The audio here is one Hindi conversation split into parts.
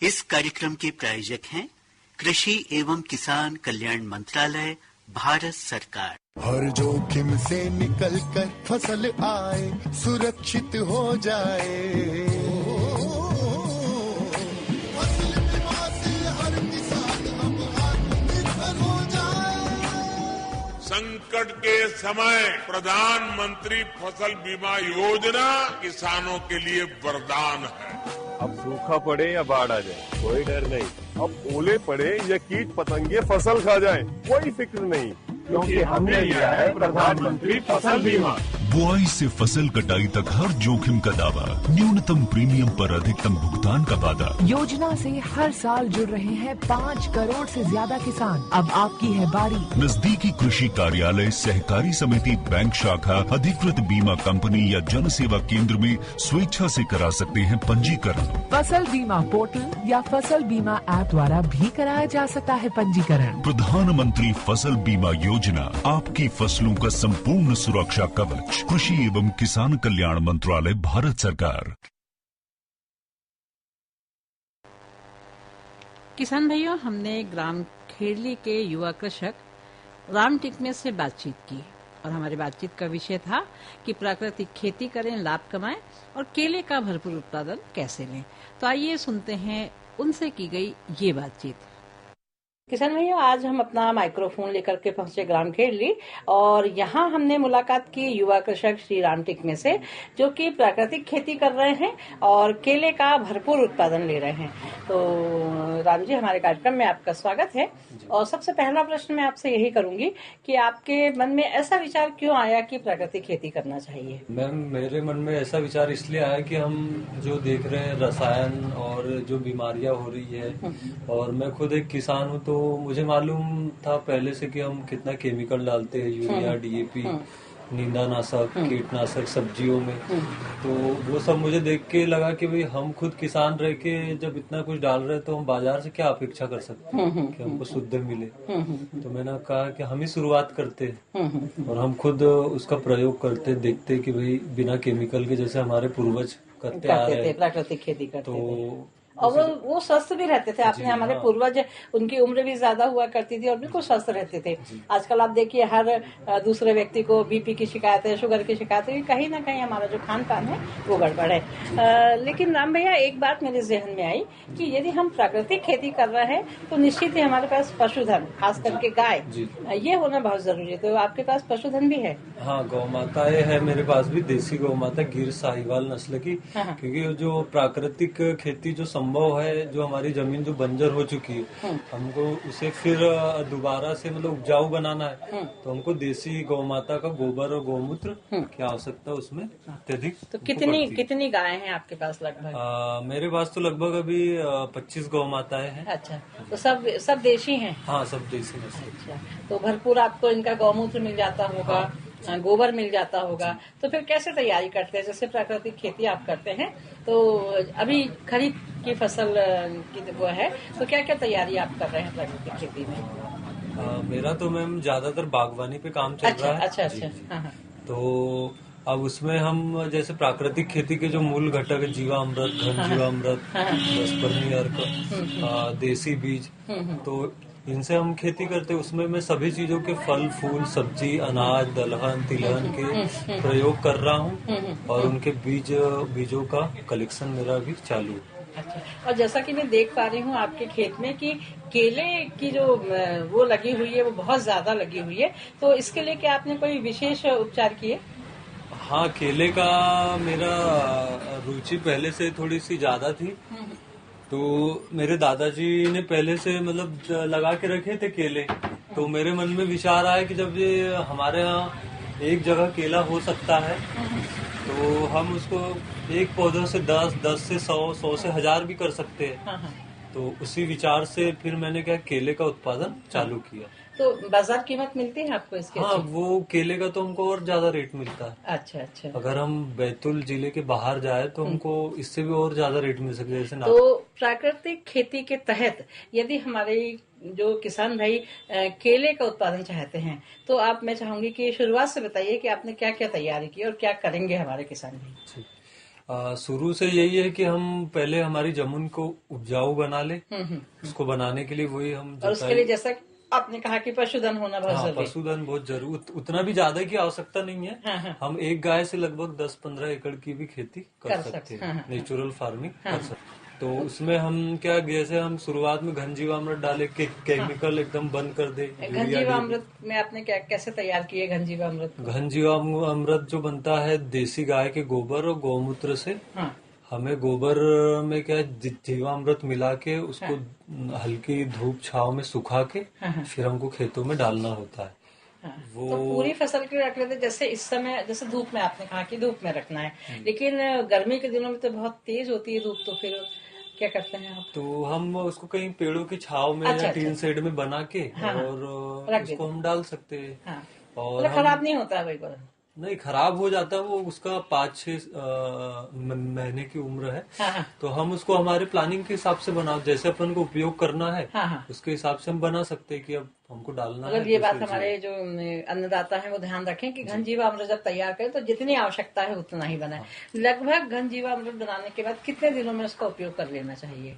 इस कार्यक्रम के प्रायोजक हैं कृषि एवं किसान कल्याण मंत्रालय, भारत सरकार। हर जोखिम से निकल कर फसल आए, सुरक्षित हो जाए। फसल बीमा से हर किसान अब आत्मनिर्भर हो जाए। संकट के समय प्रधानमंत्री फसल बीमा योजना किसानों के लिए वरदान है। अब सूखा पड़े या बाढ़ आ जाए, कोई डर नहीं। अब ओले पड़े या कीट पतंगे फसल खा जाए, कोई फिक्र नहीं, क्योंकि हमने लिया है प्रधानमंत्री फसल बीमा। बुआई से फसल कटाई तक हर जोखिम का दावा, न्यूनतम प्रीमियम पर अधिकतम भुगतान का वादा। योजना से हर साल जुड़ रहे हैं 5 करोड़ से ज्यादा किसान। अब आपकी है बारी। नजदीकी कृषि कार्यालय, सहकारी समिति, बैंक शाखा, अधिकृत बीमा कंपनी या जन सेवा केंद्र में स्वेच्छा से करा सकते हैं पंजीकरण। फसल बीमा पोर्टल या फसल बीमा ऐप द्वारा भी कराया जा सकता है पंजीकरण। प्रधानमंत्री फसल बीमा योजना, आपकी फसलों का संपूर्ण सुरक्षा कवच। कृषि एवं किसान कल्याण मंत्रालय, भारत सरकार। किसान भाइयों, हमने ग्राम खेड़ली के युवा कृषक राम टिकमे से बातचीत की और हमारी बातचीत का विषय था कि प्राकृतिक खेती करें, लाभ कमाएं और केले का भरपूर उत्पादन कैसे लें। तो आइए सुनते हैं उनसे की गई ये बातचीत। किसान भैया, आज हम अपना माइक्रोफोन लेकर के पहुंचे ग्राम खेड़ली और यहाँ हमने मुलाकात की युवा कृषक श्री राम टिकमे से, जो कि प्राकृतिक खेती कर रहे हैं और केले का भरपूर उत्पादन ले रहे हैं। तो राम जी, हमारे कार्यक्रम में आपका स्वागत है। और सबसे पहला प्रश्न मैं आपसे यही करूंगी कि आपके मन में ऐसा विचार क्यों आया कि प्राकृतिक खेती करना चाहिए? मैम, मेरे मन में ऐसा विचार इसलिए आया कि हम जो देख रहे हैं रसायन और जो बीमारियां हो रही है, और मैं खुद एक किसान हूँ, तो मुझे मालूम था पहले से कि हम कितना केमिकल डालते हैं, यूरिया, डीएपी, नींदानाशक, कीटनाशक सब्जियों में। तो वो सब मुझे देख के लगा कि भाई हम खुद किसान रह के जब इतना कुछ डाल रहे हैं तो हम बाजार से क्या अपेक्षा कर सकते हैं कि हमको शुद्ध मिले। तो मैंने कहा कि हम ही शुरुआत करते हैं और हम खुद उसका प्रयोग करते, देखते कि भाई बिना केमिकल के, जैसे हमारे पूर्वज करते आ रहे हैं, प्राकृतिक खेती करते तो और वो स्वस्थ भी रहते थे। आपने हमारे पूर्वज, उनकी उम्र भी ज्यादा हुआ करती थी और बिल्कुल स्वस्थ रहते थे। आजकल आप देखिए हर दूसरे व्यक्ति को बीपी की शिकायत है, शुगर की शिकायत है। कहीं ना कहीं हमारा जो खान पान है वो गड़बड़ है। लेकिन राम भैया, एक बात मेरे जहन में आई कि यदि हम प्राकृतिक खेती कर रहे हैं तो निश्चित ही हमारे पास पशुधन, खास करके गाय, ये होना बहुत जरूरी है। तो आपके पास पशुधन भी है? हाँ, गौ माताएं है मेरे पास भी, देसी गौ माता, गिर साहिवाल नस्ल की। क्योंकि जो प्राकृतिक खेती जो संभव है, जो हमारी जमीन जो बंजर हो चुकी है, हमको उसे फिर दोबारा से मतलब उपजाऊ बनाना है, तो हमको देसी गौ माता का गोबर और गौमूत्र की आवश्यकता उसमें अत्यधिक। तो कितनी गाय हैं आपके पास लगभग? मेरे पास तो लगभग अभी 25 गौ माताएं हैं। अच्छा, तो सब देशी हैं? हाँ, सब देसी नस्ल। अच्छा, तो भरपूर आपको इनका गौमूत्र मिल जाता होगा, गोबर मिल जाता होगा। तो फिर कैसे तैयारी करते हैं? जैसे प्राकृतिक खेती आप करते हैं, तो अभी खरीफ की फसल की वो है, तो क्या क्या तैयारी आप कर रहे हैं प्राकृतिक खेती में? मेरा तो मैम ज्यादातर बागवानी पे काम चल रहा है। अच्छा। हाँ। तो अब उसमें हम जैसे प्राकृतिक खेती के जो मूल घटक है, जीवामृत, घन जीवामृत, दशपर्णी अर्क, देसी बीज, तो इनसे हम खेती करते हैं। उसमें मैं सभी चीजों के फल, फूल, सब्जी, अनाज, दलहन, तिलहन के प्रयोग कर रहा हूँ और उनके बीजों का कलेक्शन मेरा भी चालू है। अच्छा, और जैसा कि मैं देख पा रही हूँ आपके खेत में कि केले की जो वो लगी हुई है वो बहुत ज्यादा लगी हुई है, तो इसके लिए क्या आपने कोई विशेष उपचार किए? हाँ, केले का मेरा रुचि पहले से थोड़ी सी ज्यादा थी। तो मेरे दादाजी ने पहले से मतलब लगा के रखे थे केले, तो मेरे मन में विचार आया कि जब ये हमारे यहाँ एक जगह केला हो सकता है, तो हम उसको एक पौधों से 10 से 100 से 1000 भी कर सकते हैं। तो उसी विचार से फिर मैंने क्या केले का उत्पादन चालू किया। तो बाजार कीमत मिलती है आपको इसके? हाँ, वो केले का तो हमको और ज्यादा रेट मिलता है। अच्छा। अगर हम बैतूल जिले के बाहर जाए तो हमको इससे भी और ज्यादा रेट मिल सकता है। जैसे तो प्राकृतिक खेती के तहत यदि हमारे जो किसान भाई केले का उत्पादन चाहते हैं, तो आप, मैं चाहूंगी कि शुरुआत से बताइए कि आपने क्या क्या तैयारी की और क्या करेंगे हमारे किसान भाई। शुरू से यही है कि हम पहले हमारी जमीन को उपजाऊ बना ले। उसको बनाने के लिए वही हम और उसके लिए जैसा आपने कहा कि पशुधन होना बहुत जरूरी है। पशुधन बहुत जरूर, उतना भी ज्यादा की आवश्यकता नहीं है। हम एक गाय से लगभग 10-15 एकड़ की भी खेती कर सकते हैं। नेचुरल फार्मिंग कर सकते हैं। तो उसमें हम क्या, जैसे हम शुरुआत में घन जीवामृत डाले के केमिकल एकदम बंद कर दे। घन जीवामृत में आपने क्या कैसे तैयार किए घन जीवामृत? घन जीवामृत जो बनता है देसी गाय के गोबर और गौमूत्र से। हमें गोबर में क्या जीवामृत मिला के उसको हल्की धूप छांव में सुखा के फिर हमको खेतों में डालना होता है। वो तो पूरी फसल के लिए रख लेते, जैसे इस समय जैसे धूप में आपने कहा कि धूप में रखना है, लेकिन गर्मी के दिनों में तो बहुत तेज होती है धूप, तो फिर क्या करते हैं आप? तो हम उसको कहीं पेड़ों की छाव में या टीन शेड में बना के और उसको हम डाल सकते हैं। और खराब नहीं होता है वही? नहीं, खराब हो जाता है वो, उसका 5-6 महीने की उम्र है। तो हम उसको हमारे प्लानिंग के हिसाब से बनाओ, जैसे अपन को उपयोग करना है उसके हिसाब से हम बना सकते हैं कि अब हमको डालना है। ये बात हमारे जो अन्नदाता है वो ध्यान रखें कि घन जीवामृत जब तैयार करें तो जितनी आवश्यकता है उतना ही बनाए। लगभग घन जीवामृत बनाने के बाद कितने दिनों में उसका उपयोग कर लेना चाहिए?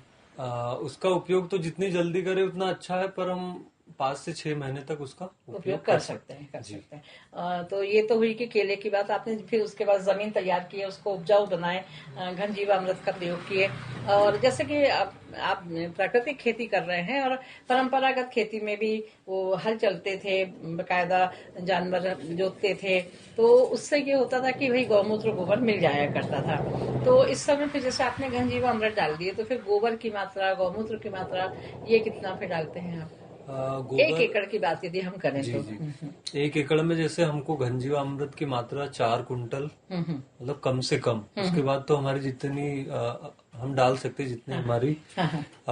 उसका उपयोग तो जितनी जल्दी करे उतना अच्छा है, पर हम 5 से 6 महीने तक उसका उपयोग कर सकते हैं। तो ये तो हुई कि केले की बात। आपने फिर उसके बाद जमीन तैयार की, उसको उपजाऊ बनाए, घन जीवामृत का प्रयोग किए। और जैसे कि आप प्राकृतिक खेती कर रहे हैं और परंपरागत खेती में भी वो हल चलते थे, बकायदा जानवर जोतते थे, तो उससे ये होता था कि भाई गौमूत्र गोबर मिल जाया करता था। तो इस समय फिर जैसे आपने घन जीवामृत डाल दिए तो फिर गोबर की मात्रा, गौमूत्र की मात्रा ये कितना फिर डालते हैं आप? 1 एकड़ की बात यदि हम करें तो 1 एकड़ में जैसे हमको घन जीवामृत की मात्रा 4 कुंटल मतलब कम से कम। उसके बाद तो हमारी जितनी हम डाल सकते हैं जितनी हमारी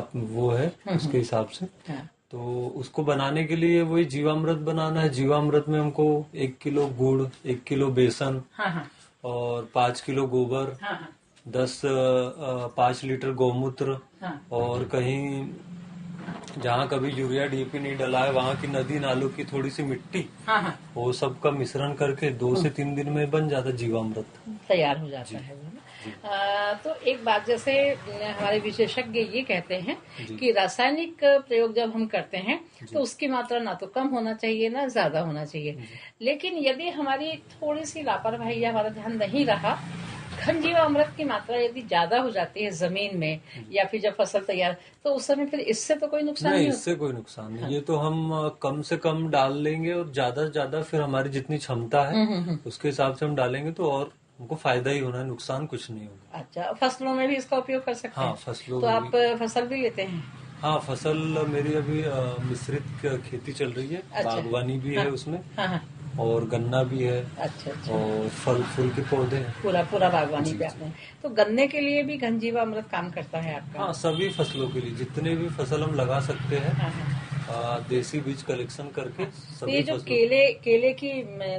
वो है उसके हिसाब से। तो उसको बनाने के लिए वही जीवामृत बनाना है। जीवामृत में हमको 1 किलो गुड़, 1 किलो बेसन और 5 किलो गोबर, 5 लीटर गौमूत्र और कहीं जहाँ कभी यूरिया डीएपी नहीं डला है वहाँ की नदी नालों की थोड़ी सी मिट्टी, वो सब का मिश्रण करके 2 से 3 दिन में बन जाता जीवामृत, तैयार हो जाता है। तो एक बात, जैसे हमारे विशेषज्ञ ये कहते हैं कि रासायनिक प्रयोग जब हम करते हैं तो उसकी मात्रा ना तो कम होना चाहिए ना ज्यादा होना चाहिए, लेकिन यदि हमारी थोड़ी सी लापरवाही या हमारा ध्यान नहीं रहा, घन जीवामृत की मात्रा यदि ज्यादा हो जाती है जमीन में या फिर जब फसल तैयार, तो उस समय फिर इससे तो कोई नुकसान नहीं? इससे कोई नुकसान नहीं। ये तो हम कम से कम डाल लेंगे और ज्यादा से ज्यादा फिर हमारी जितनी क्षमता है उसके हिसाब से हम डालेंगे तो और हमको फायदा ही होना है, नुकसान कुछ नहीं होगा। अच्छा, फसलों में भी इसका उपयोग कर सकते हैं? फसलों तो आप फसल भी लेते हैं? हाँ, फसल मेरी अभी मिश्रित खेती चल रही है। बागवानी भी है उसमें और गन्ना भी है। अच्छा। और फल फूल के पौधे हैं। पूरा बागवानी पे आपने। तो गन्ने के लिए भी घन जीवामृत काम करता है आपका? हाँ, सभी फसलों के लिए जितने भी फसल हम लगा सकते हैं देसी बीज कलेक्शन करके। तो ये जो केले की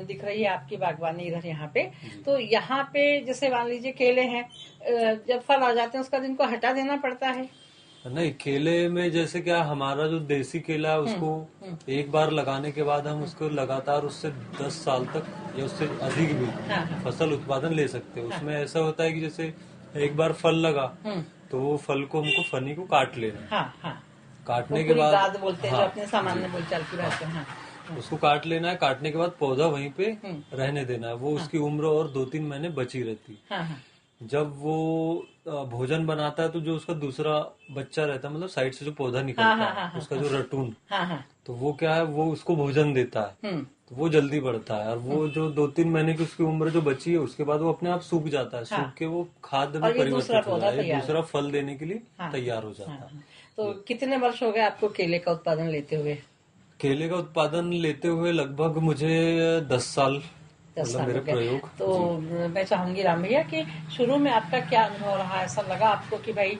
दिख रही है आपकी बागवानी इधर यहाँ पे, तो यहाँ पे जैसे मान लीजिए केले हैं, जब फल आ जाते हैं उसका दिन को हटा देना पड़ता है? नहीं, केले में जैसे क्या हमारा जो देसी केला है उसको एक बार लगाने के बाद हम उसको लगातार उससे 10 साल तक या उससे अधिक भी फसल उत्पादन ले सकते हैं। उसमें ऐसा होता है कि जैसे एक बार फल लगा तो वो फल को हमको फनी को काट लेना। काटने के बाद बोलते हैं जो अपने सामान्य बोलचाल की बात है। उसको काट लेना है। काटने के बाद पौधा वहीं पे रहने देना है। वो उसकी उम्र और 2-3 महीने बची रहती है। जब वो भोजन बनाता है तो जो उसका दूसरा बच्चा रहता है, मतलब साइड से जो पौधा निकलता है उसका जो रटून, तो वो क्या है, वो उसको भोजन देता है तो वो जल्दी बढ़ता है। और वो जो 2-3 महीने की उसकी उम्र जो बची है उसके बाद वो अपने आप सूख जाता है। सूख के वो खाद में परिवर्तित हो जाता है, दूसरा फल देने के लिए तैयार हो जाता है। तो कितने वर्ष हो गए आपको केले का उत्पादन लेते हुए? केले का उत्पादन लेते हुए लगभग मुझे 10 साल मेरे प्रयोग। तो मैं चाहूंगी राम भैया कि शुरू में आपका क्या अनुभव रहा? ऐसा लगा आपको कि भाई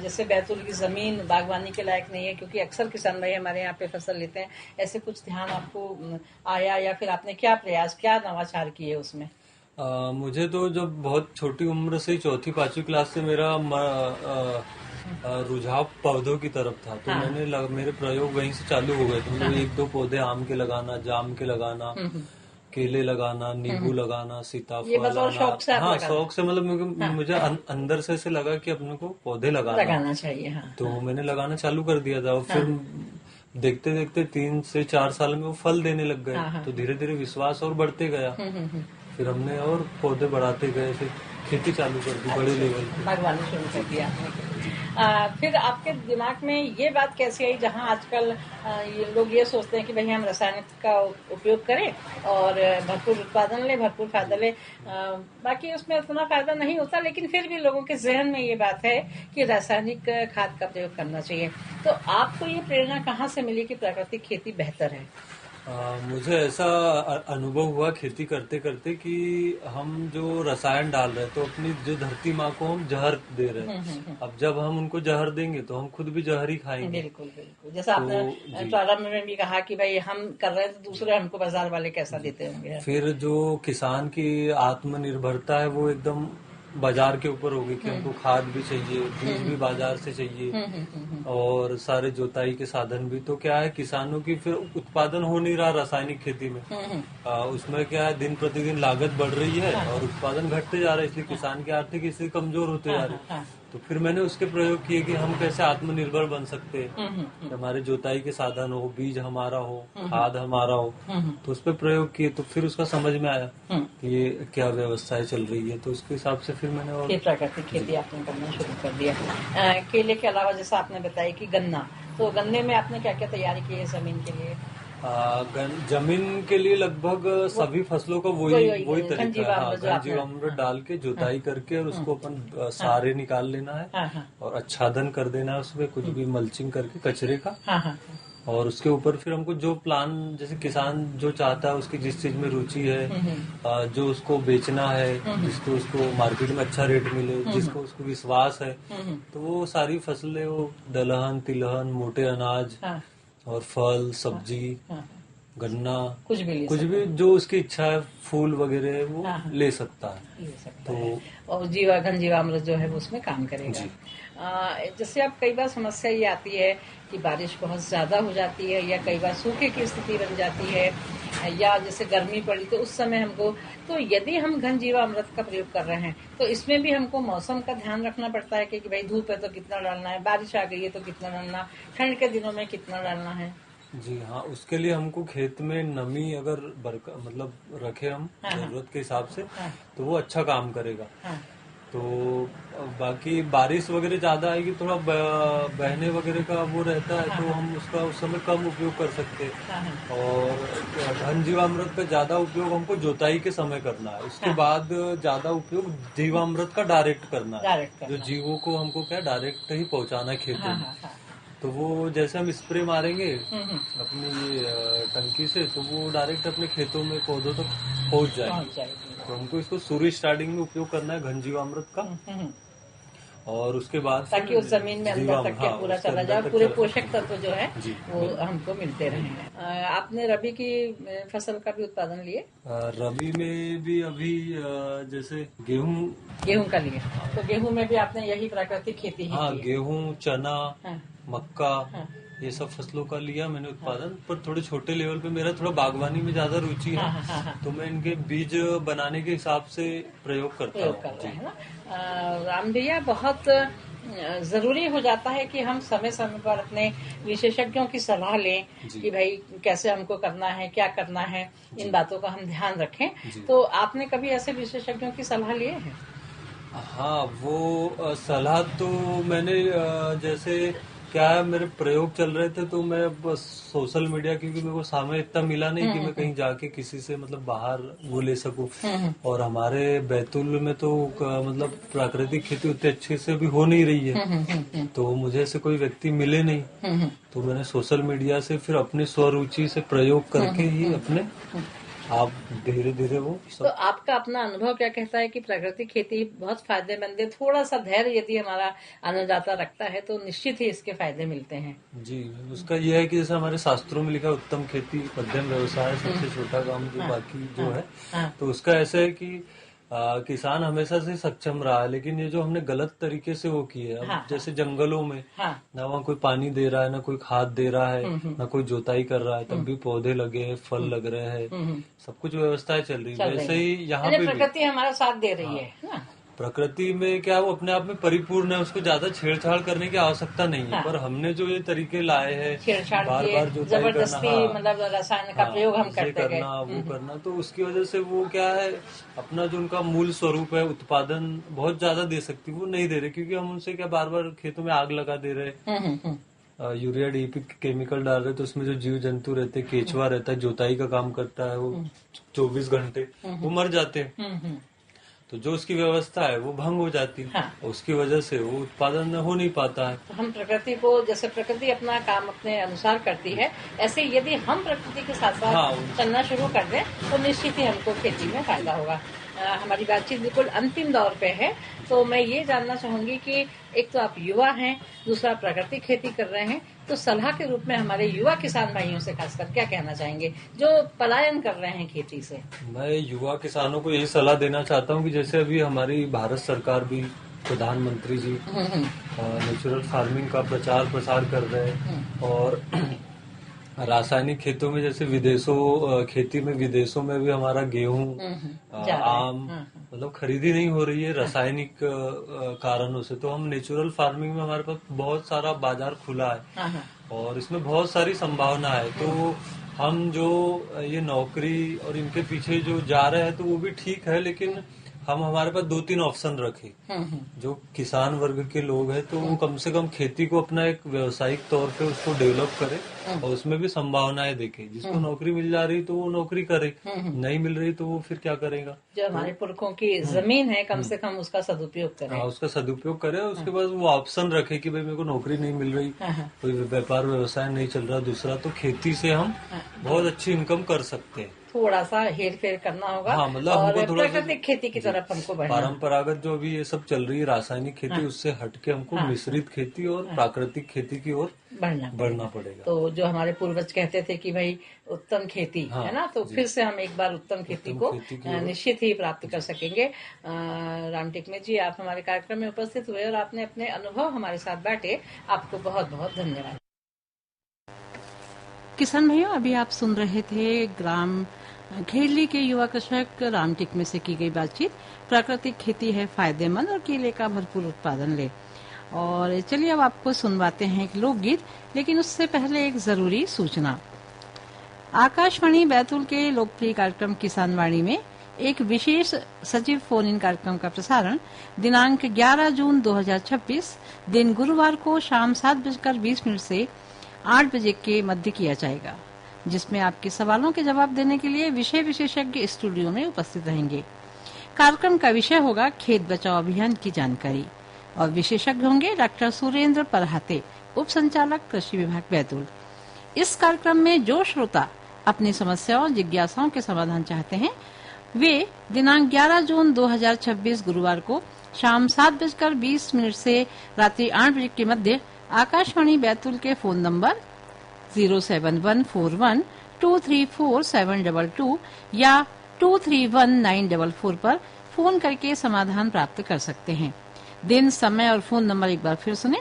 जैसे बैतूल की जमीन बागवानी के लायक नहीं है, क्योंकि अक्सर किसान भाई हमारे यहाँ पे फसल लेते हैं, ऐसे कुछ ध्यान आपको आया या फिर आपने क्या प्रयास, क्या नवाचार किए उसमें? मुझे तो जब बहुत छोटी उम्र से 4th-5वीं क्लास से मेरा रुझाव पौधों की तरफ था, तो मैंने मेरे प्रयोग वहीं से चालू हो गए थे। मतलब 1-2 पौधे आम के लगाना, जाम के लगाना केले लगाना, नींबू लगाना, सीताफल, ये बतौर शौक से आप हाँ लगा शौक से, मतलब मुझे अंदर से ऐसे लगा कि अपने को पौधे लगाना चाहिए। हाँ। तो मैंने लगाना चालू कर दिया था और फिर देखते देखते 3 से 4 साल में वो फल देने लग गए। तो धीरे धीरे विश्वास और बढ़ते गया। फिर हमने और पौधे बढ़ाते गए, फिर खेती चालू कर दी बड़े लेवल पे, बागवानी शुरू कर दिया आपने। फिर आपके दिमाग में ये बात कैसे आई, जहाँ आजकल ये लोग ये सोचते हैं कि भाई हम रासायनिक का उपयोग करें और भरपूर उत्पादन ले, भरपूर फायदा ले, बाकी उसमें उतना फायदा नहीं होता, लेकिन फिर भी लोगों के जहन में ये बात है कि रासायनिक खाद का प्रयोग करना चाहिए। तो आपको ये प्रेरणा कहाँ से मिली कि प्राकृतिक खेती बेहतर है? मुझे ऐसा अनुभव हुआ खेती करते करते कि हम जो रसायन डाल रहे हैं तो अपनी जो धरती माँ को हम जहर दे रहे हैं। अब जब हम उनको जहर देंगे तो हम खुद भी जहर ही खाएंगे। बिल्कुल बिल्कुल, जैसा आपने प्रारंभ में भी कहा कि भाई हम कर रहे हैं तो दूसरे हमको बाजार वाले कैसा देते होंगे। फिर जो किसान की आत्मनिर्भरता है वो एकदम बाजार के ऊपर होगी कि हमको खाद भी चाहिए, बीज भी बाजार से चाहिए और सारे जोताई के साधन भी। तो क्या है, किसानों की फिर उत्पादन हो नहीं रहा रासायनिक खेती में। उसमें क्या है, दिन प्रतिदिन लागत बढ़ रही है और उत्पादन घटते जा रहा है, इसलिए किसान की आर्थिक स्थिति कमजोर होते जा रही है। तो फिर मैंने उसके प्रयोग किए कि हम कैसे आत्मनिर्भर बन सकते हैं, हमारे जोताई के साधन हो, बीज हमारा हो, खाद हमारा हो। तो उस पर प्रयोग किए तो फिर उसका समझ में आया कि ये क्या व्यवस्थाएं चल रही है। तो उसके हिसाब से फिर मैंने और प्राकृतिक खेती आपने करना शुरू कर दिया। केले के अलावा जैसा आपने बताया कि गन्ना, तो गन्ने में आपने क्या क्या तैयारी की है जमीन के लिए? जमीन के लिए लगभग सभी फसलों का वही तरीका है। जीवामृत डाल के जुताई करके और उसको अपन सारे निकाल लेना है और आच्छादन कर देना है, उसमें कुछ भी मल्चिंग करके कचरे का। और उसके ऊपर फिर हमको जो प्लान, जैसे किसान जो चाहता है, उसकी जिस चीज में रुचि है, जो उसको बेचना है, जिसको उसको मार्केट में अच्छा रेट मिले, जिसको उसको विश्वास है, तो वो सारी फसलें, वो दलहन, तिलहन, मोटे अनाज और फल, सब्जी, गन्ना, कुछ भी जो उसकी इच्छा है, फूल वगैरह वो ले सकता है। तो और घन जीवामृत जो है वो उसमें काम करेगा। जैसे अब कई बार समस्या ये आती है कि बारिश बहुत ज्यादा हो जाती है या कई बार सूखे की स्थिति बन जाती है या जैसे गर्मी पड़ी तो उस समय हमको, तो यदि हम घन जीवामृत का प्रयोग कर रहे हैं तो इसमें भी हमको मौसम का ध्यान रखना पड़ता है कि भाई धूप है तो कितना डालना है, बारिश आ गई है तो कितना डालना, ठंड के दिनों में कितना डालना है। जी हाँ, उसके लिए हमको खेत में नमी अगर मतलब रखे हम जरूरत के हिसाब से तो वो अच्छा काम करेगा। तो बाकी बारिश वगैरह ज्यादा आएगी, थोड़ा बहने वगैरह का वो रहता है, तो हम उसका उस समय कम उपयोग कर सकते हैं। और घन जीवामृत का ज्यादा उपयोग हमको जोताई के समय करना है, उसके बाद ज्यादा उपयोग जीवामृत का डायरेक्ट करना है, जो जीवों को हमको क्या डायरेक्ट ही पहुंचाना है खेतों में। तो वो जैसे हम स्प्रे मारेंगे अपनी ये टंकी से, तो वो डायरेक्ट अपने खेतों में पौधों तक पहुंच जाएगी। तो हमको इसको शुरू स्टार्टिंग में उपयोग करना है घन जीवामृत का, और उसके बाद ताकि उस जमीन में अंदर तक के पूरा चला जाए, पूरे पोषक तत्व जो है वो हमको मिलते रहे। आपने रबी की फसल का भी उत्पादन लिए? रबी में भी अभी जैसे गेहूं का लिए, तो गेहूं में भी आपने यही प्राकृतिक खेती ही की? गेहूं, चना, मक्का, ये सब फसलों का लिया मैंने उत्पादन। पर थोड़े छोटे लेवल पे मेरा थोड़ा बागवानी में ज्यादा रुचि है, तो मैं इनके बीज बनाने के हिसाब से प्रयोग करता हूँ। राम भैया, बहुत जरूरी हो जाता है कि हम समय समय पर अपने विशेषज्ञों की सलाह लें कि भाई कैसे हमको करना है, क्या करना है, इन बातों का हम ध्यान रखें। तो आपने कभी ऐसे विशेषज्ञों की सलाह लिए है? हाँ, वो सलाह तो मैंने जैसे क्या है, मेरे प्रयोग चल रहे थे तो मैं बस सोशल मीडिया, क्योंकि मेरे को समय इतना मिला नहीं कि मैं कहीं जाके किसी से मतलब बाहर वो ले सकूं। और हमारे बैतूल में तो मतलब प्राकृतिक खेती उतनी अच्छे से भी हो नहीं रही है, तो मुझे ऐसे कोई व्यक्ति मिले नहीं। तो मैंने सोशल मीडिया से फिर अपने स्वरुचि से प्रयोग करके ही अपने आप धीरे धीरे वो सब। तो आपका अपना अनुभव क्या कहता है कि प्राकृतिक खेती बहुत फायदेमंद है? थोड़ा सा धैर्य यदि हमारा अन्नदाता रखता है तो निश्चित ही इसके फायदे मिलते हैं। जी, उसका यह है कि जैसे हमारे शास्त्रों में लिखा उत्तम खेती मध्यम व्यवसाय सबसे छोटा काम जो बाकी जो है, तो उसका ऐसा है कि किसान हमेशा से सक्षम रहा है, लेकिन ये जो हमने गलत तरीके से वो किए अब हाँ, जैसे जंगलों में ना वहाँ कोई पानी दे रहा है, ना कोई खाद दे रहा है, ना कोई जोताई कर रहा है, तब भी पौधे लगे हैं, फल लग रहे हैं, सब कुछ व्यवस्थाएं चल रही है। वैसे ही यहाँ पे प्रकृति हमारा साथ दे रही है ना? प्रकृति में क्या वो अपने आप में परिपूर्ण है, उसको ज्यादा छेड़छाड़ करने की आवश्यकता नहीं है। पर हमने जो ये तरीके लाए हैं, बार बार जो जबरदस्ती मतलब रसायन का प्रयोग हम करते गए, वो करना, तो उसकी वजह से वो क्या है, अपना जो उनका मूल स्वरूप है, उत्पादन बहुत ज्यादा दे सकती वो नहीं दे रहे, क्योंकि हम उनसे क्या बार बार खेतों में आग लगा दे रहे, यूरिया डीएपी केमिकल डाल रहे, तो उसमें जो जीव जंतु रहते, केचुआ रहता है, जोताई का काम करता है, वो 24 घंटे वो मर जाते हैं। तो जो उसकी व्यवस्था है वो भंग हो जाती है, उसकी वजह से वो उत्पादन हो नहीं पाता है। तो हम प्रकृति को, जैसे प्रकृति अपना काम अपने अनुसार करती है, ऐसे यदि हम प्रकृति के साथ साथ चलना शुरू कर दें तो निश्चित ही हमको खेती में फायदा होगा। हमारी बातचीत बिल्कुल अंतिम दौर पे है, तो मैं ये जानना चाहूंगी कि एक तो आप युवा हैं, दूसरा प्राकृतिक खेती कर रहे हैं, तो सलाह के रूप में हमारे युवा किसान भाइयों से खासकर क्या कहना चाहेंगे जो पलायन कर रहे हैं खेती से? मैं युवा किसानों को यही सलाह देना चाहता हूँ कि जैसे अभी हमारी भारत सरकार भी, प्रधानमंत्री जी नेचुरल फार्मिंग का प्रचार प्रसार कर रहे हैं, और रासायनिक खेतों में जैसे खेती में विदेशों में भी हमारा गेहूं, आम मतलब खरीदी नहीं हो रही है रासायनिक कारणों से। तो हम नेचुरल फार्मिंग में हमारे पास बहुत सारा बाजार खुला है और इसमें बहुत सारी संभावना है। तो हम जो ये नौकरी और इनके पीछे जो जा रहे हैं तो वो भी ठीक है, लेकिन हम हमारे पास 2-3 ऑप्शन रखे। जो किसान वर्ग के लोग हैं तो वो कम से कम खेती को अपना एक व्यावसायिक तौर पे उसको डेवलप करे और उसमें भी संभावनाएं देखे। जिसको नौकरी मिल जा रही तो वो नौकरी करे, नहीं मिल रही तो वो फिर क्या करेगा। जो हमारे पुरखों की जमीन है कम से कम उसका सदुपयोग करे। उसका सदुपयोग करे। उसके बाद वो ऑप्शन रखे कि भाई मेरे को नौकरी नहीं मिल रही, कोई व्यापार व्यवसाय नहीं चल रहा दूसरा, तो खेती से हम बहुत अच्छी इनकम कर सकते हैं। थोड़ा सा हेर फेर करना होगा। मतलब और हमको थोड़ा प्राकृतिक खेती की तरफ हमको बढ़ना, परंपरागत जो अभी ये सब चल रही है रासायनिक खेती उससे हटके हमको मिश्रित खेती और प्राकृतिक खेती की ओर बढ़ना पड़ेगा। तो जो हमारे पूर्वज कहते थे कि भाई उत्तम खेती है ना, तो फिर से हम एक बार उत्तम खेती को निश्चित ही प्राप्त कर सकेंगे। राम टिकमे जी, आप हमारे कार्यक्रम में उपस्थित हुए और आपने अपने अनुभव हमारे साथ बांटे, आपको बहुत बहुत धन्यवाद। किसान भाइयों, अभी आप सुन रहे थे ग्राम खेरली के युवा कृषक राम टिकमे से की गई बातचीत। प्राकृतिक खेती है फायदेमंद और केले का भरपूर उत्पादन ले। और चलिए अब आपको सुनवाते हैं एक लोकगीत, लेकिन उससे पहले एक जरूरी सूचना। आकाशवाणी बैतूल के लोकप्रिय कार्यक्रम किसान वाणी में एक विशेष सचिव फोन इन कार्यक्रम का प्रसारण दिनांक 11 जून 2026 दिन गुरुवार को शाम 7:20 से 8 बजे के मध्य किया जाएगा, जिसमें आपके सवालों के जवाब देने के लिए विषय विशेषज्ञ स्टूडियो में उपस्थित रहेंगे। कार्यक्रम का विषय होगा खेत बचाओ अभियान की जानकारी और विशेषज्ञ होंगे डॉक्टर सुरेंद्र परहाते, उप संचालक कृषि विभाग बैतूल। इस कार्यक्रम में जो श्रोता अपनी समस्याओं जिज्ञासाओं के समाधान चाहते हैं वे दिनांक 11 जून 2026 गुरुवार को शाम 7:20 से रात्रि 8 बजे के मध्य आकाशवाणी बैतूल के फोन नंबर 07141234722 या 231944 पर फोन करके समाधान प्राप्त कर सकते हैं। दिन, समय और फोन नंबर एक बार फिर सुने।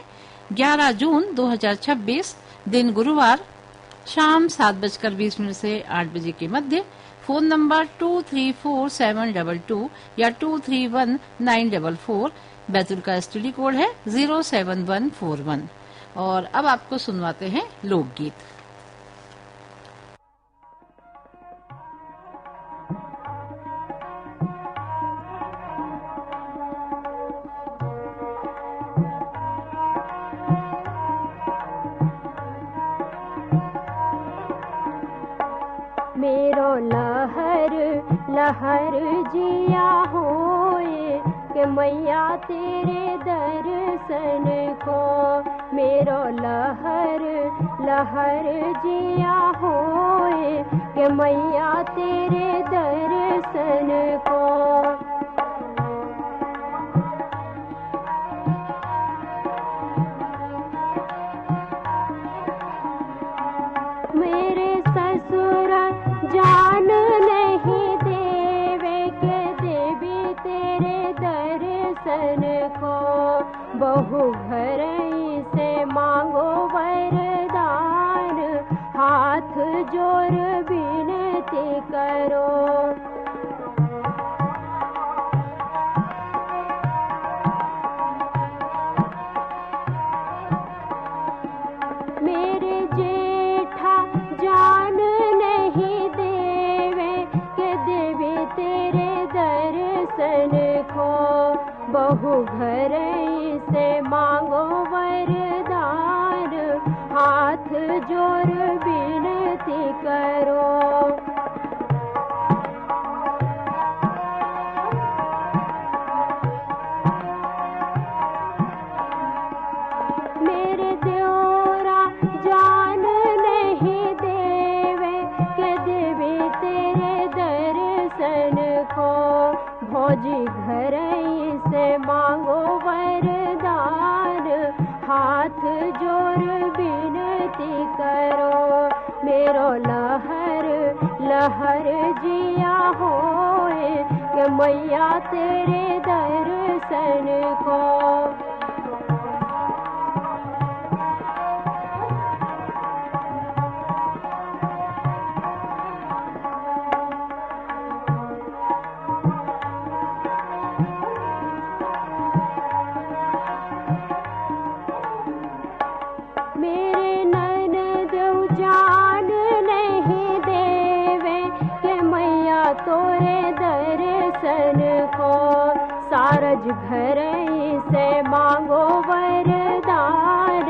11 जून 2026 दिन गुरुवार शाम 7:20 से 8 बजे के मध्य फोन नंबर 234722 या 231944। बैतूल का स्टूडियो कोड है 07141। और अब आपको सुनवाते हैं लोकगीत। मेरो लहर लहर जिया होए के मैया तेरे दर्शन को। मेरो लहर लहर जिया होए के मैया तेरे दर्शन को। मेरे ससुर जान नहीं देवे के देवी जोर विनती करो। मेरे जेठा जान नहीं देवे के देवी तेरे दर्शन को। बहु घर से मांगो वरदान, हाथ जोर विनती करो। मेरे देवरा जान नहीं देवे के देवी तेरे दर्शन को। भौजी घर से मांगो वरदान, हाथ जोर विनती करो। मेरो लहर लहर जिया होए के मैया तेरे दर्शन को। मेरे ननद जान नहीं देवे के मैया तोरे दर्शन को। सारज घर से मांगो वरदान,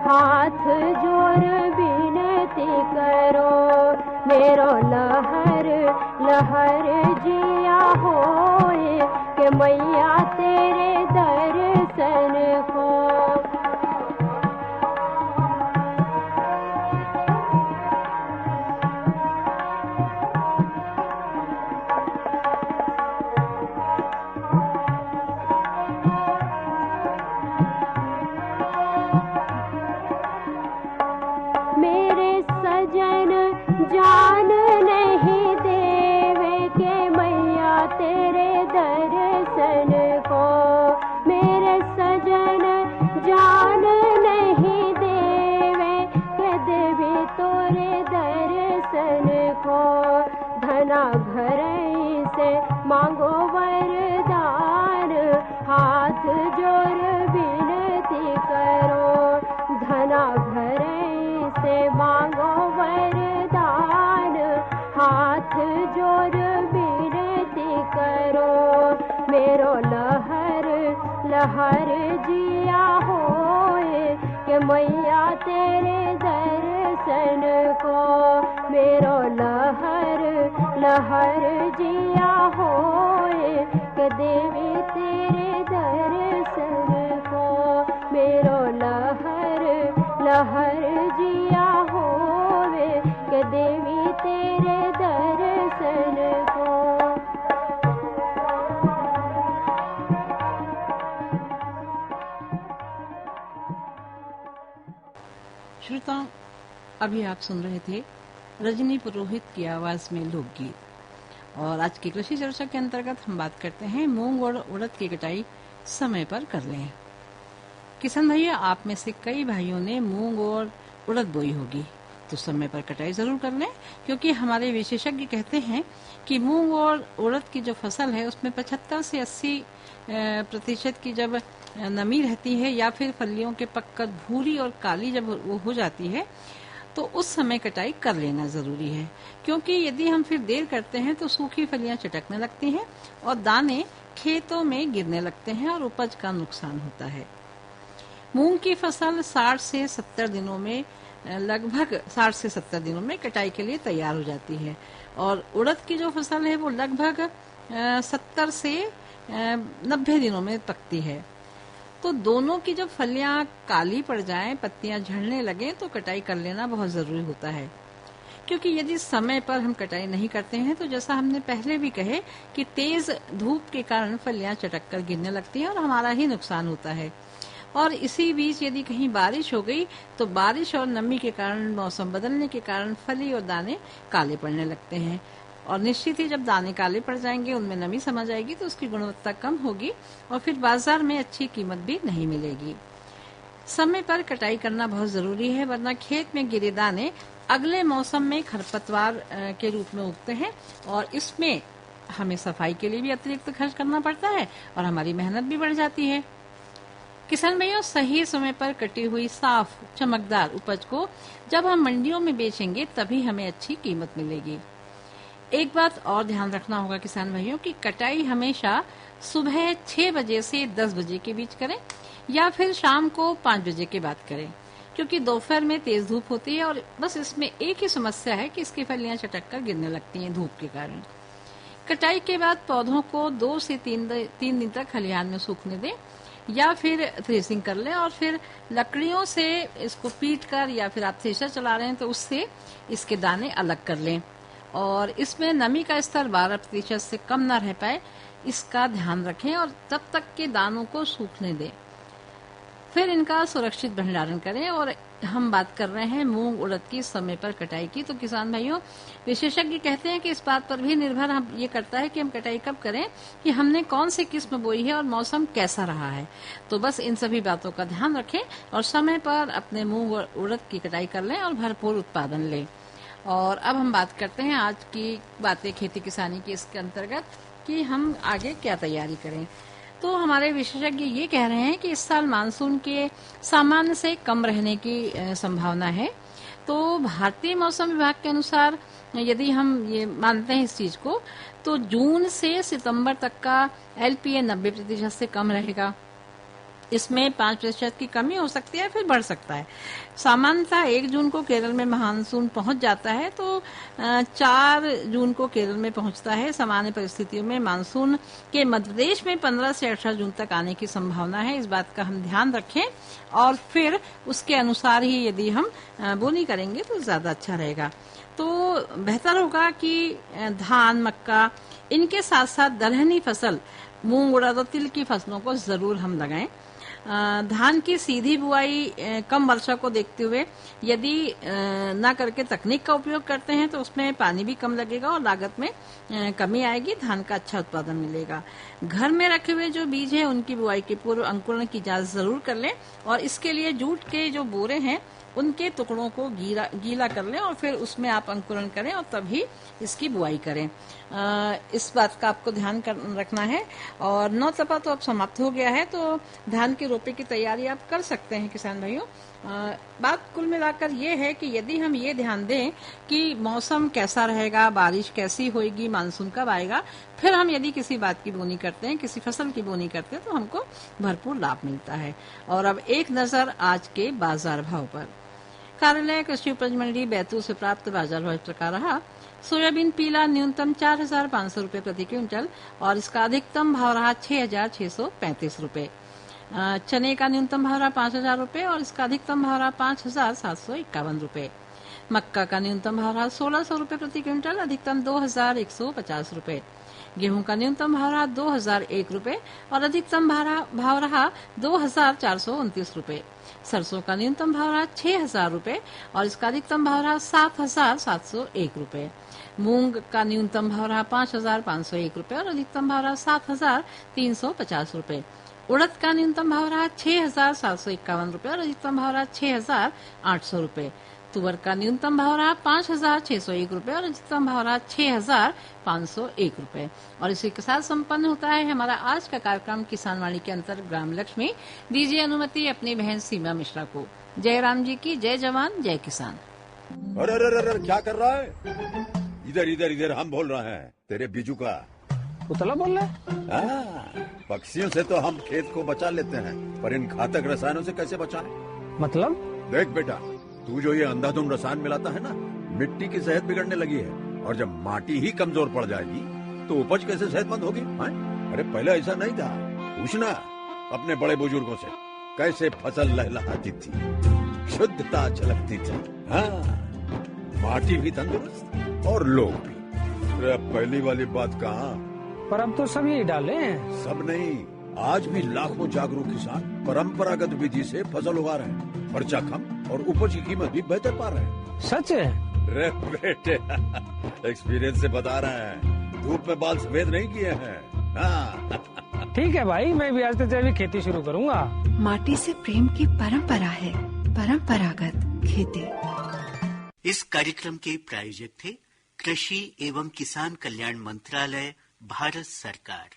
हाथ जोर विनती करो। मेरो लहर लहर जिया होए के मैया तेरे दर्शन को। मेरे सजन जान नहीं देवे के मैया तेरे दर्शन को। मेरे सजन जान नहीं देवे के देवी तोरे दर्शन को। धना घर से मांगो वरदान, हाथ जोर विनती करो। धना घर से मांगो वरदान, हाथ जोर विनती करो। मेरो लहर लहर जिया होए के मैया तेरे दर्शन को। मेरो लहर लहर जिया होए के देवी तेरे दर्शन को। मेरो लहर लहर जिया होवे के देवी तेरे दर्शन को। श्रोताओं, अभी आप सुन रहे थे रजनी पुरोहित की आवाज में लोकगीत। और आज की कृषि चर्चा के अंतर्गत हम बात करते हैं मूंग और उड़द की कटाई समय पर कर लें। किसान भैया, आप में से कई भाइयों ने मूंग और उड़द बोई होगी, तो समय पर कटाई जरूर कर लें, क्योंकि हमारे विशेषज्ञ कहते हैं कि मूंग और उड़द की जो फसल है उसमें 75 से 80% की जब नमी रहती है या फिर फलियों के पककर भूरी और काली जब वो हो जाती है तो उस समय कटाई कर लेना जरूरी है, क्योंकि यदि हम फिर देर करते हैं तो सूखी फलियां चटकने लगती हैं और दाने खेतों में गिरने लगते हैं और उपज का नुकसान होता है। मूंग की फसल 60 से 70 दिनों में लगभग 60 से 70 दिनों में कटाई के लिए तैयार हो जाती है और उड़द की जो फसल है वो लगभग 70 से 90 दिनों में पकती है। तो दोनों की जब फलियां काली पड़ जाएं, पत्तियां झड़ने लगे तो कटाई कर लेना बहुत जरूरी होता है, क्योंकि यदि समय पर हम कटाई नहीं करते हैं तो जैसा हमने पहले भी कहे कि तेज धूप के कारण फलियां चटक कर गिरने लगती हैं और हमारा ही नुकसान होता है। और इसी बीच यदि कहीं बारिश हो गई तो बारिश और नमी के कारण, मौसम बदलने के कारण फली और दाने काले पड़ने लगते हैं और निश्चित ही जब दाने काले पड़ जाएंगे, उनमें नमी समा जाएगी तो उसकी गुणवत्ता कम होगी और फिर बाजार में अच्छी कीमत भी नहीं मिलेगी। समय पर कटाई करना बहुत जरूरी है, वरना खेत में गिरे दाने अगले मौसम में खरपतवार के रूप में उगते हैं और इसमें हमें सफाई के लिए भी अतिरिक्त खर्च करना पड़ता है और हमारी मेहनत भी बढ़ जाती है। किसान भाइयों, सही समय पर कटी हुई साफ चमकदार उपज को जब हम मंडियों में बेचेंगे तभी हमें अच्छी कीमत मिलेगी। एक बात और ध्यान रखना होगा किसान भाइयों की कटाई हमेशा सुबह 6 बजे से 10 बजे के बीच करें या फिर शाम को 5 बजे के बाद करें, क्योंकि दोपहर में तेज धूप होती है और बस इसमें एक ही समस्या है कि इसकी फलियां चटक कर गिरने लगती हैं धूप के कारण। कटाई के बाद पौधों को 2 से 3 दिन तक खलिहान में सूखने दें या फिर थ्रेसिंग कर लें और फिर लकड़ियों से इसको पीट कर या फिर आप थ्रेशर चला रहे हैं तो उससे इसके दाने अलग कर लें और इसमें नमी का स्तर 12% से कम न रह पाए इसका ध्यान रखें और तब तक के दानों को सूखने दें। फिर इनका सुरक्षित भंडारण करें। और हम बात कर रहे हैं मूंग उड़द की समय पर कटाई की, तो किसान भाइयों विशेषज्ञ कहते हैं कि इस बात पर भी निर्भर हम ये करता है कि हम कटाई कब करें, कि हमने कौन सी किस्म बोई है और मौसम कैसा रहा है। तो बस इन सभी बातों का ध्यान रखें और समय पर अपने मूंग उड़द की कटाई कर लें और भरपूर उत्पादन लें। और अब हम बात करते हैं आज की बातें खेती किसानी की इसके अंतर्गत कि हम आगे क्या तैयारी करें। तो हमारे विशेषज्ञ ये कह रहे हैं कि इस साल मानसून के सामान्य से कम रहने की संभावना है। तो भारतीय मौसम विभाग के अनुसार यदि हम ये मानते हैं इस चीज को, तो जून से सितंबर तक का एलपीए 90% से कम रहेगा। इसमें 5% की कमी हो सकती है, फिर बढ़ सकता है। सामान्यतः 1 जून को केरल में मानसून पहुंच जाता है, तो 4 जून को केरल में पहुंचता है। सामान्य परिस्थितियों में मानसून के मध्य प्रदेश में 15 से 18 जून तक आने की संभावना है। इस बात का हम ध्यान रखें और फिर उसके अनुसार ही यदि हम बोनी करेंगे तो ज्यादा अच्छा रहेगा। तो बेहतर होगा कि धान, मक्का, इनके साथ साथ दलहनी फसल मूंग, उड़द और तिल की फसलों को जरूर हम लगाएं। धान की सीधी बुआई कम वर्षा को देखते हुए यदि ना करके तकनीक का उपयोग करते हैं तो उसमें पानी भी कम लगेगा और लागत में कमी आएगी, धान का अच्छा उत्पादन मिलेगा। घर में रखे हुए जो बीज हैं उनकी बुआई के पूर्व अंकुरण की जांच जरूर कर लें और इसके लिए जूट के जो बोरे हैं उनके टुकड़ों को गीला कर लें और फिर उसमें आप अंकुरण करें और तभी इसकी बुआई करें। इस बात का आपको ध्यान रखना है। और 9 तपा तो अब समाप्त हो गया है, तो धान के रोपे की तैयारी आप कर सकते हैं किसान भाइयों। बात कुल मिलाकर ये है कि यदि हम ये ध्यान दें कि मौसम कैसा रहेगा, बारिश कैसी होगी, मानसून कब आएगा, फिर हम यदि किसी बात की बोनी करते हैं, किसी फसल की बोनी करते हैं तो हमको भरपूर लाभ मिलता है। और अब एक नजर आज के बाजार भाव पर। कार्यालय कृषि उपज मंडी बैतूल से प्राप्त बाजार भाव इस प्रकार रहा। सोयाबीन पीला न्यूनतम 4,500 रूपये प्रति क्विंटल और इसका अधिकतम भाव रहा 6,635 रूपये। चने का न्यूनतम भाव रहा 5,000 रूपये और इसका अधिकतम भाव रहा 5,751 रूपये। मक्का का न्यूनतम भाव रहा 1,600 रूपये प्रति क्विंटल, अधिकतम 2,150 रूपये। गेहूं का न्यूनतम भाव रहा 2,001 रूपये और अधिकतम भाव रहा 2,429 रूपये। सरसों का न्यूनतम भाव रहा 6,000 रूपये और इसका अधिकतम भाव रहा 7,701 रूपये। मूंग का न्यूनतम भाव रहा 5,501 रूपये और अधिकतम भाव रहा 7,350 रूपये। उड़द का न्यूनतम भाव रहा 6,751 रूपये और अधिकतम भाव रहा 6,800 रूपये। तुअर का न्यूनतम भाव रहा 5,601 रूपये और अधिकतम भाव रहा 6,501 रूपये। और इसी के साथ संपन्न होता है हमारा आज का कार्यक्रम किसान वाणी के अंतर्गत ग्राम लक्ष्मी। दीजिए अनुमति अपनी बहन सीमा मिश्रा को। जय राम जी की जय, जवान जय किसान। अरे अरे अरे क्या कर रहा है? इधर इधर इधर हम बोल रहे हैं तेरे बीजू का। पुतला बोल रहा है? पक्षियों से तो हम खेत को बचा लेते हैं, पर इन घातक रसायनों से कैसे बचाएं? मतलब? देख बेटा, तू जो ये अंधाधुंध रसायन मिलाता है ना, मिट्टी की सेहत बिगड़ने लगी है और जब माटी ही कमजोर पड़ जाएगी तो उपज कैसे सेहतमंद होगी? अरे पहले ऐसा नहीं था, पूछना अपने बड़े बुजुर्गों से कैसे फसल लहलहाती थी, शुद्धता झलकती थी। हाँ, माटी भी तंदुरुस्त और लोग भी। अरे पहली वाली बात कहाँ, पर अब तो सब यही डाले हैं। सब नहीं, आज भी लाखों जागरूक किसान परंपरागत विधि से फसल उगा रहे हैं, खर्चा कम और उपज की कीमत भी बेहतर पा रहे हैं। सच है? रे बेटे एक्सपीरियंस से बता रहे हैं, धूप में बाल सफेद नहीं किए हैं। हाँ। ठीक है भाई, मैं भी आज से जैविक खेती शुरू करूंगा। माटी से प्रेम की परंपरा है, परंपरागत खेती। इस कार्यक्रम के प्रायोजक थे कृषि एवं किसान कल्याण मंत्रालय, भारत सरकार।